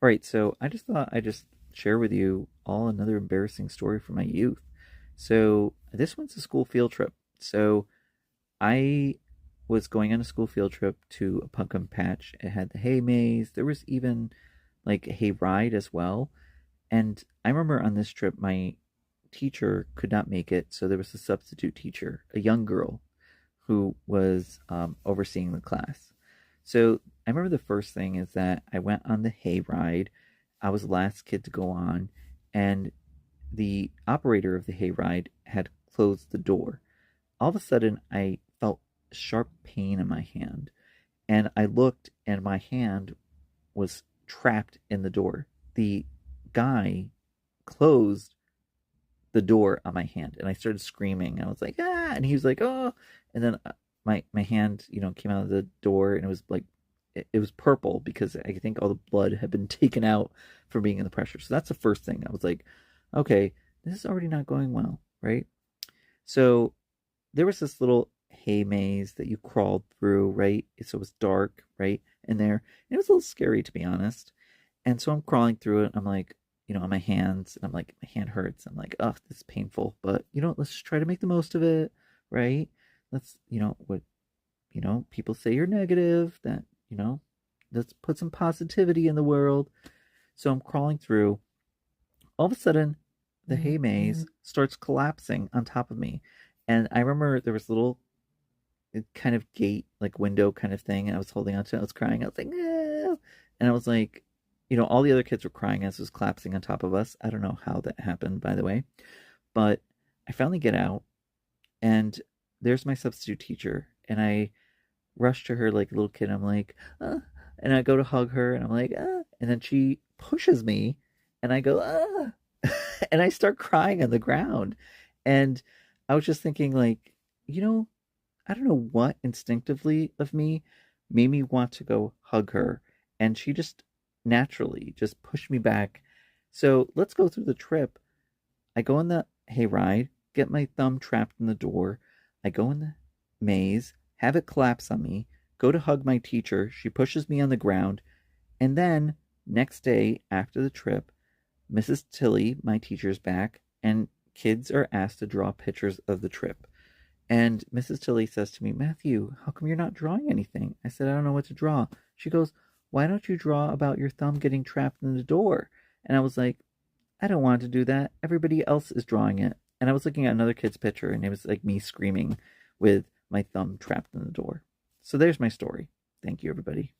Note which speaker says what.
Speaker 1: All right, so I just thought I'd just share with you all another embarrassing story from my youth. So this one's a school field trip. So I was going on a school field trip to a pumpkin patch. It had the hay maze. There was even like a hay ride as well. And I remember on this trip, my teacher could not make it, so there was a substitute teacher, a young girl, who was overseeing the class. So I remember the first thing is that I went on the hay ride. I was the last kid to go on, and the operator of the hay ride had closed the door. All of a sudden, I felt sharp pain in my hand, and I looked, and my hand was trapped in the door. The guy closed the door on my hand, and I started screaming. I was like, ah, and he was like, oh, and then my hand, came out of the door, and it was like it was purple because I think all the blood had been taken out from being in the pressure. So that's the first thing. I was like, okay, this is already not going well, right? So there was this little hay maze that you crawled through, right? So it was dark, right, in there. And it was a little scary, to be honest. And so I'm crawling through it. I'm like, on my hands, and I'm like, my hand hurts. I'm like, oh, this is painful, but let's just try to make the most of it, right? Let's, what, people say you're negative, that, let's put some positivity in the world. So I'm crawling through. All of a sudden, the hay maze starts collapsing on top of me. And I remember there was a little kind of gate, like window kind of thing, and I was holding onto it. I was crying. I was like, no. And I was like, all the other kids were crying as it was collapsing on top of us. I don't know how that happened, by the way. But I finally get out, and there's my substitute teacher. And I rush to her like a little kid. I'm like, and I go to hug her, and I'm like, and then she pushes me, and I go, and I start crying on the ground. And I was just thinking, like, I don't know what instinctively of me made me want to go hug her. And she just naturally just pushed me back. So let's go through the trip. I go on the hayride, get my thumb trapped in the door. I go in the maze, have it collapse on me, go to hug my teacher. She pushes me on the ground. And then next day after the trip, Mrs. Tilly, my teacher's back, and kids are asked to draw pictures of the trip. And Mrs. Tilly says to me, Matthew, how come you're not drawing anything? I said, I don't know what to draw. She goes, why don't you draw about your thumb getting trapped in the door? And I was like, I don't want to do that. Everybody else is drawing it. And I was looking at another kid's picture, and it was like me screaming with my thumb trapped in the door. So there's my story. Thank you, everybody.